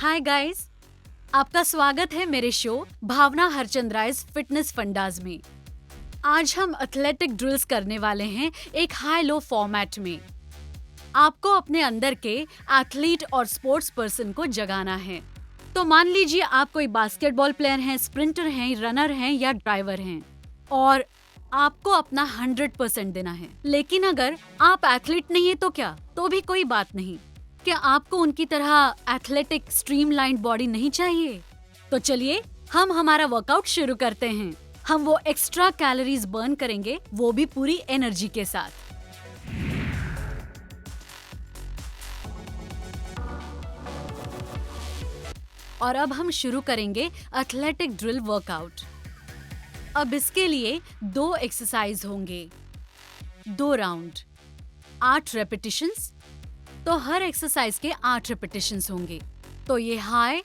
Hi guys, आपका स्वागत है मेरे शो भावना हरचंद्राइज फिटनेस फंडाज में। आज हम एथलेटिक ड्रिल्स करने वाले हैं एक हाई लो फॉर्मेट में। आपको अपने अंदर के एथलीट और स्पोर्ट्स पर्सन को जगाना है। तो मान लीजिए आप कोई बास्केटबॉल प्लेयर हैं, स्प्रिंटर हैं, रनर हैं या ड्राइवर हैं और आपको अपना 100% देना है। लेकिन अगर आप एथलीट नहीं है तो क्या, तो भी कोई बात नहीं। क्या आपको उनकी तरह एथलेटिक स्ट्रीमलाइंड बॉडी नहीं चाहिए? तो चलिए हम हमारा वर्कआउट शुरू करते हैं। हम वो एक्स्ट्रा कैलोरीज बर्न करेंगे, वो भी पूरी एनर्जी के साथ। और अब हम शुरू करेंगे एथलेटिक ड्रिल वर्कआउट। अब इसके लिए 2 एक्सरसाइज होंगे, 2 राउंड, 8 रेपिटेशंस। तो हर एक्सरसाइज के 8 रेपिटेशंस होंगे। तो ये हाई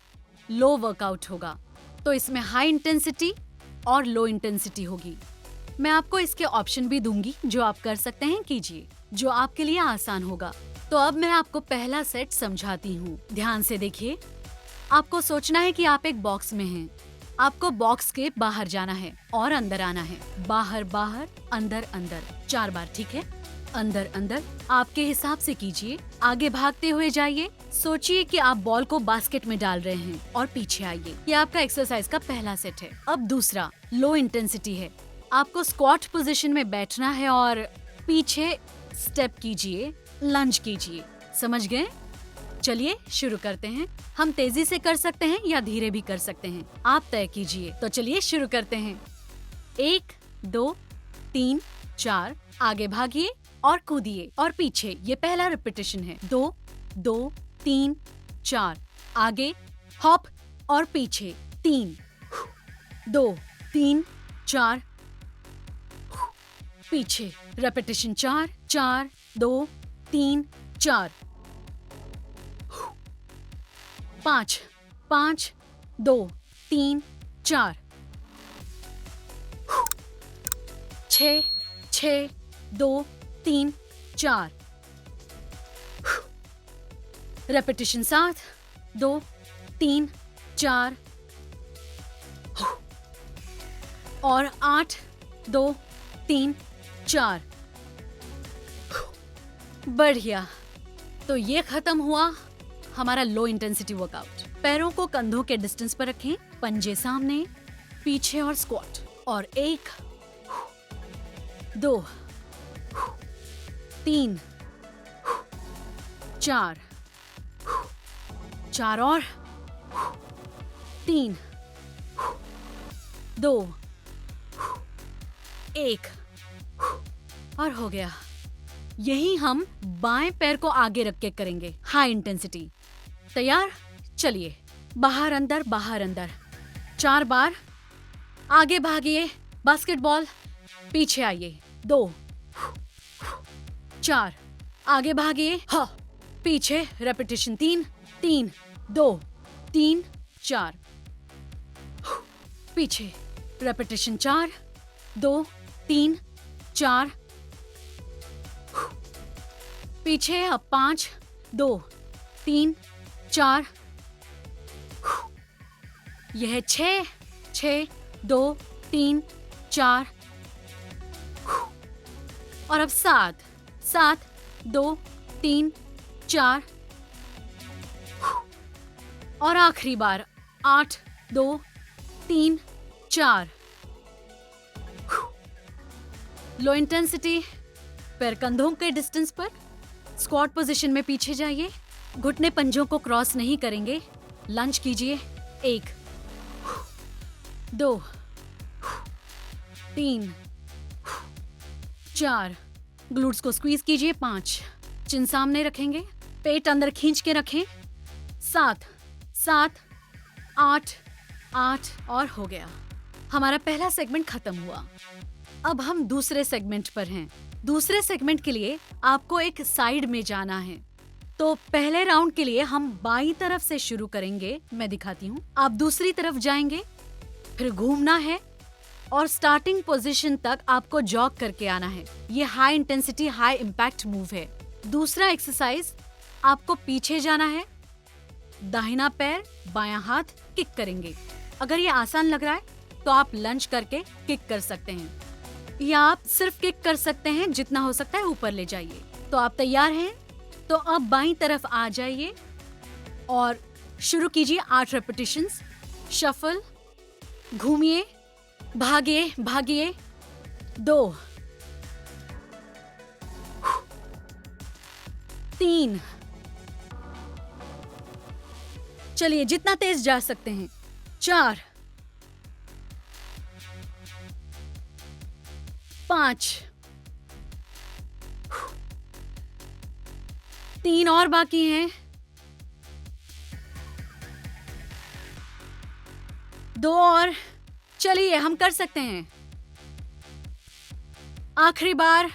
लो वर्कआउट होगा। तो इसमें हाई इंटेंसिटी और लो इंटेंसिटी होगी। मैं आपको इसके ऑप्शन भी दूंगी जो आप कर सकते हैं, कीजिए जो आपके लिए आसान होगा। तो अब मैं आपको पहला सेट समझाती हूँ, ध्यान से देखिए। आपको सोचना है कि आप एक बॉक्स में हैं। आपको बॉक्स के बाहर जाना है और अंदर आना है। बाहर बाहर, अंदर अंदर, 4 बार, ठीक है? अंदर अंदर आपके हिसाब से कीजिए। आगे भागते हुए जाइए। सोचिए कि आप बॉल को बास्केट में डाल रहे हैं और पीछे आइए। ये आपका एक्सरसाइज का पहला सेट है। अब दूसरा लो इंटेंसिटी है। आपको स्क्वाट पोजीशन में बैठना है और पीछे स्टेप कीजिए, लंज कीजिए। समझ गए? चलिए शुरू करते हैं। हम तेजी से कर सकते हैं या धीरे भी कर सकते हैं, आप तय कीजिए। तो चलिए शुरू करते हैं। 1 2 3 4, आगे भागिए और कूदिए और पीछे। ये पहला रिपीटेशन है। 2 2 3 4, आगे हॉप और पीछे। 3 2 3 4, पीछे। रिपीटेशन 4 4 2 3 4, 5 5 2 3 4, 6 6 2 3 4, रेपिटेशन 7 2 3 4 और 8 2 3 4। बढ़िया। तो ये खत्म हुआ हमारा लो इंटेंसिटी वर्कआउट। पैरों को कंधों के डिस्टेंस पर रखें, पंजे सामने, पीछे और स्क्वाट। और 1 2 3 4 4 और 3 2 1 और हो गया। यही हम बाएं पैर को आगे रख के करेंगे, हाई इंटेंसिटी। तैयार? चलिए बाहर अंदर, बाहर अंदर, 4 बार। आगे भागिए, बास्केटबॉल, पीछे आइए। 2 4, आगे भागिए, हाँ, पीछे। रेपिटेशन 3 3 2 3 4, पीछे। रेपिटेशन 4 2 3 4, पीछे। अब 5 2 3 4, यह है 6 6 2 3 4 और अब 7 7 2 3 4 और आखिरी बार 8 2 3 4। Low intensity. पैर कंधों के डिस्टेंस पर, स्क्वाट पोजीशन में पीछे जाइए। घुटने पंजों को क्रॉस नहीं करेंगे। लंज कीजिए। 1 2 3 4, ग्लूट्स को स्क्वीज कीजिए। 5, चिन सामने रखेंगे, पेट अंदर खींच के रखें। 7 7 8 8 और हो गया। हमारा पहला सेगमेंट खत्म हुआ। अब हम दूसरे सेगमेंट पर हैं। दूसरे सेगमेंट के लिए आपको एक साइड में जाना है। तो पहले राउंड के लिए हम बाईं तरफ से शुरू करेंगे, मैं दिखाती हूँ। आप दूसरी तरफ जाएंगे, फिर घूमना है और स्टार्टिंग पोजीशन तक आपको जॉग करके आना है। ये high intensity high impact move है। दूसरा एक्सरसाइज, आपको पीछे जाना है, दाहिना पैर बायां हाथ किक करेंगे। अगर ये आसान लग रहा है तो आप लंज करके किक कर सकते हैं या आप सिर्फ किक कर सकते हैं, जितना हो सकता है ऊपर ले जाइए। तो आप तैयार हैं? तो अब बाईं तरफ आ जाइए और शुरू कीजिए 8 रेपिटेशंस। शफल, घूमिए, भागिए भागिए, 2, 3, चलिए जितना तेज जा सकते हैं, 4, 5, 3 और बाकी हैं, 2 और, चलिए हम कर सकते हैं। आखिरी बार,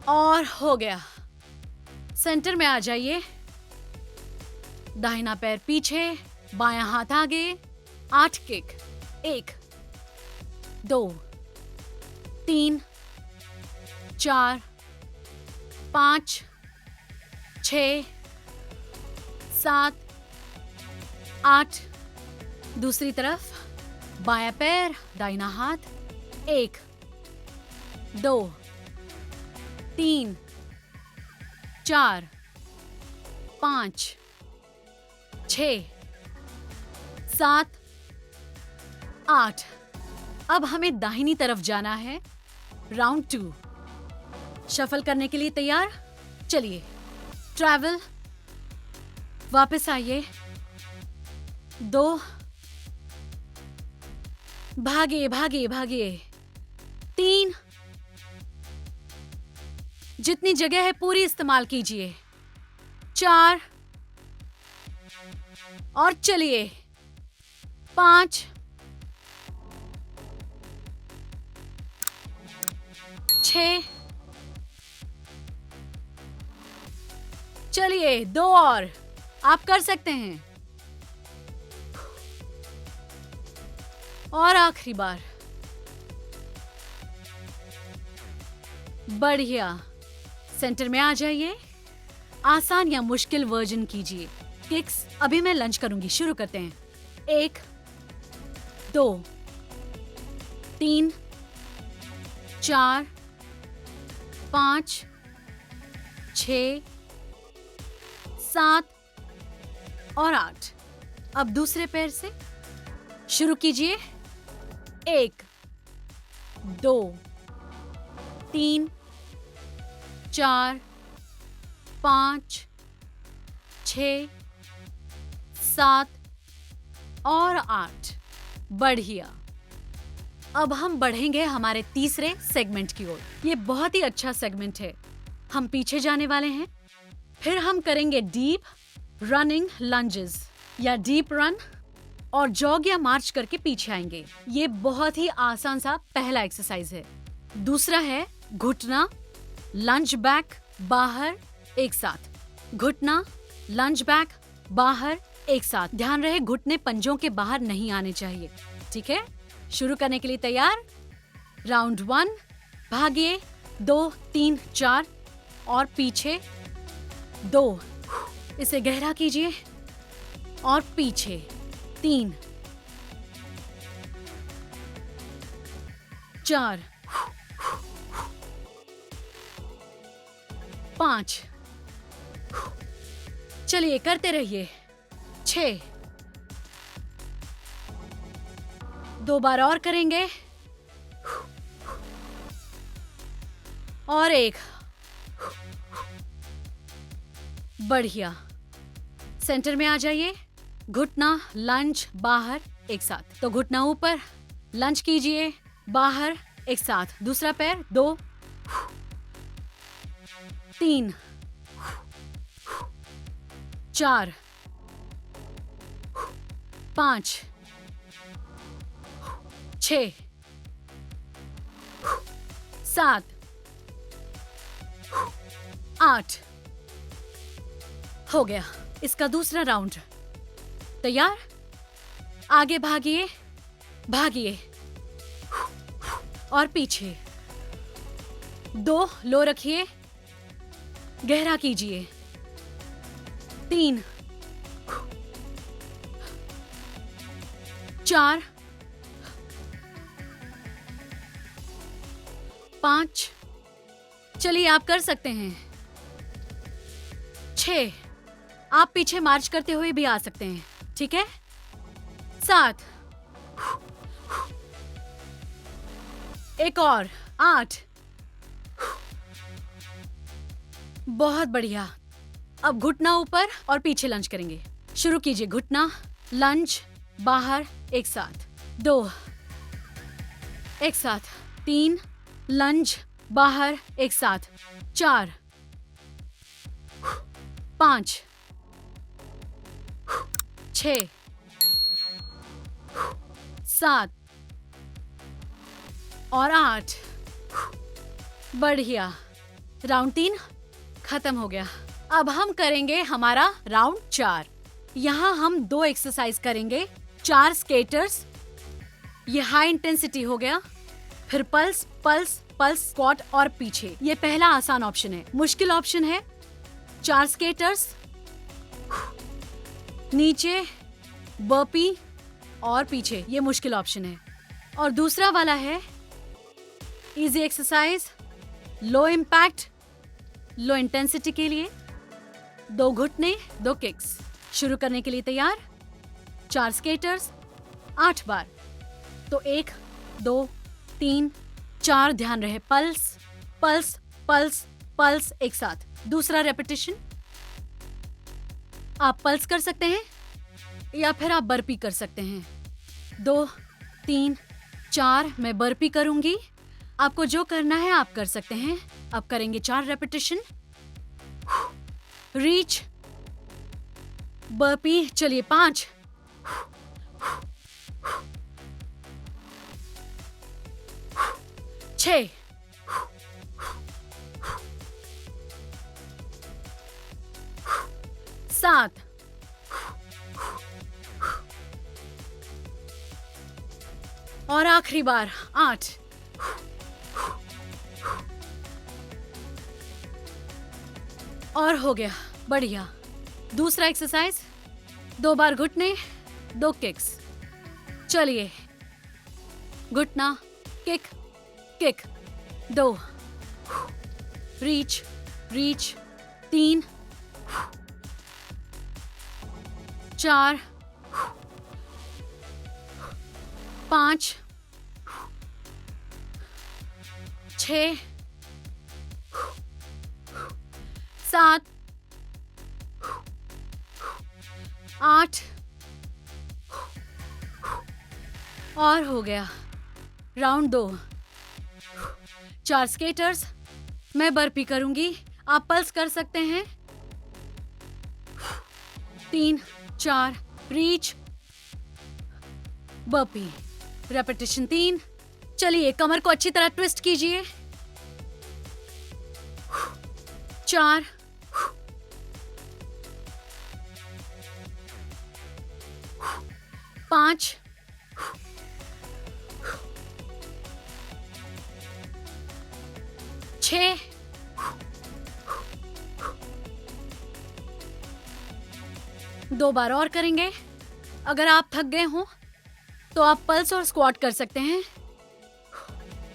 और हो गया। सेंटर में आ जाइए, दाहिना पैर पीछे, बायां हाथ आगे, 8 किक, 1, 2, 3, 4, 5, 6, 7, 8, दूसरी तरफ, बायां पैर, दाहिना हाथ, 1, 2, 3, 4, 5, 6, 7, 8। अब हमें दाहिनी तरफ जाना है। राउंड 2। शफल करने के लिए तैयार? चलिए, ट्रैवल, वापस आइए, 2, भागिए भागिए भागिए, 3, जितनी जगह है पूरी इस्तेमाल कीजिए, 4, और चलिए, 5, 6, चलिए 2 और, आप कर सकते हैं, और आखिरी बार, बढ़िया। सेंटर में आ जाइए, आसान या मुश्किल वर्जन कीजिए। किक्स अभी मैं लंच करूंगी, शुरू करते हैं। 1, 2, 3, 4, 5, 6, 7 और 8। अब दूसरे पैर से शुरू कीजिए। 1, 2, 3, 4, 5, 6, 7 और 8। बढ़िया। अब हम बढ़ेंगे हमारे तीसरे सेगमेंट की ओर। ये बहुत ही अच्छा सेगमेंट है। हम पीछे जाने वाले हैं, फिर हम करेंगे डीप रनिंग लंजेस या डीप रन, और जॉग या मार्च करके पीछे आएंगे। ये बहुत ही आसान सा पहला एक्सरसाइज है। दूसरा है घुटना, लंज बैक, बाहर एक साथ, घुटना, लंज बैक, बाहर एक साथ। ध्यान रहे घुटने पंजों के बाहर नहीं आने चाहिए। ठीक है, शुरू करने के लिए तैयार? राउंड 1, भागिए, 2, 3, 4 और पीछे, 2, इसे गहरा कीजिए, और पीछे, 3, 4, 5, चलिए करते रहिए, 6, 2 बार और करेंगे, और 1, बढ़िया। सेंटर में आ जाइए, घुटना, लंज, बाहर एक साथ। तो घुटना ऊपर, लंज कीजिए, बाहर एक साथ। दूसरा पैर, 2, 3, 4, 5, 6, 7, 8। हो गया। इसका दूसरा राउंड। तैयार? आगे भागिए, भागिए, और पीछे, 2 लो रखिए, गहरा कीजिए। 3, 4, 5, चलिए आप कर सकते हैं। 6, आप पीछे मार्च करते हुए भी आ सकते हैं, ठीक है। 7, एक और, 8, बहुत बढ़िया। अब घुटना ऊपर और पीछे लंज करेंगे। शुरू कीजिए। घुटना, लंज, बाहर, एक साथ। 2, एक साथ। 3, लंज, बाहर, एक साथ। 4, 5, 6, 7 और 8। बढ़िया। राउंड 3 खत्म हो गया। अब हम करेंगे हमारा राउंड 4। यहाँ हम 2 एक्सरसाइज करेंगे। 4 स्केटर्स, ये हाई इंटेंसिटी हो गया। फिर पल्स पल्स पल्स, स्क्वाट और पीछे। ये पहला आसान ऑप्शन है। मुश्किल ऑप्शन है 4 स्केटर्स, नीचे बर्पी और पीछे। ये मुश्किल ऑप्शन है। और दूसरा वाला है easy exercise, low impact, low intensity के लिए। 2 घुटने, 2 किक्स। शुरू करने के लिए तैयार? 4 स्केटर्स, 8 बार। तो 1, 2, 3, 4, ध्यान रहे। पल्स पल्स पल्स पल्स, एक साथ। दूसरा रेपिटेशन। आप पल्स कर सकते हैं या फिर आप बर्पी कर सकते हैं। 2, 3, 4 मैं बर्पी करूंगी। आपको जो करना है आप कर सकते हैं। अब करेंगे 4 रेपिटेशन। Reach, burpee. चलिए 5, 6, 7, और आखिरी बार 8। और हो गया। बढ़िया। दूसरा एक्सरसाइज, 2 बार घुटने, 2 किक्स। चलिए, घुटना, किक किक। 2, reach reach. 3, 4, 5, 6, 7, 8 और हो गया। राउंड 2। 4 स्केटर्स, मैं बर्पी करूंगी। आप पल्स कर सकते हैं। 3, 4, रीच, बर्पी। रेपिटेशन 3। चलिए, कमर को अच्छी तरह ट्विस्ट कीजिए। 4, 5, 6, 2 बार और करेंगे। अगर आप थक गए हो तो आप पल्स और स्क्वाट कर सकते हैं।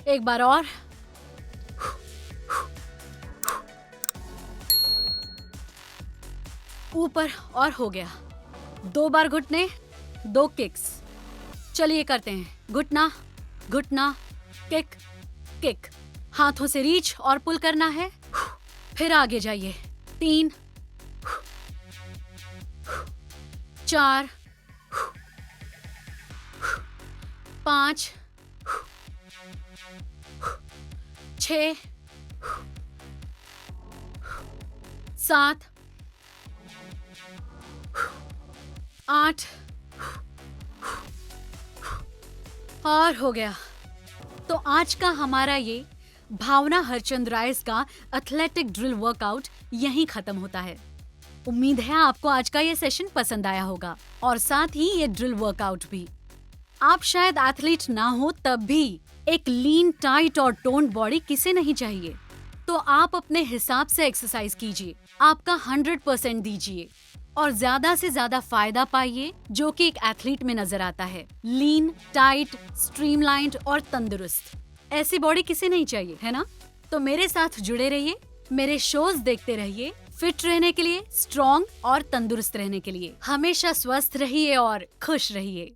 1 बार और। ऊपर और हो गया। 2 बार घुटने, 2 किक्स। चलिए करते हैं। घुटना घुटना, किक किक। हाथों से रीच और पुल करना है। फिर आगे जाइए। 3, 4, 5, 6, 7, 8 और हो गया। तो आज का हमारा ये भावना हरचंद राइस का एथलेटिक ड्रिल वर्कआउट यहीं खत्म होता है। उम्मीद है आपको आज का ये सेशन पसंद आया होगा और साथ ही ये ड्रिल वर्कआउट भी। आप शायद एथलीट ना हो तब भी एक लीन, टाइट और टोन्ड बॉडी किसे नहीं चाहिए। तो आप अपने हिसाब से एक्सरसाइज कीजिए, आपका 100% दीजिए और ज्यादा से ज्यादा फायदा पाइए, जो कि एक एथलीट में नजर आता है। लीन, टाइट, स्ट्रीमलाइंड और तंदुरुस्त। ऐसी बॉडी किसे नहीं चाहिए, है ना? तो मेरे साथ जुड़े रहिए, मेरे शोज देखते रहिए, फिट रहने के लिए, स्ट्रॉन्ग और तंदुरुस्त रहने के लिए। हमेशा स्वस्थ रहिए और खुश रहिए।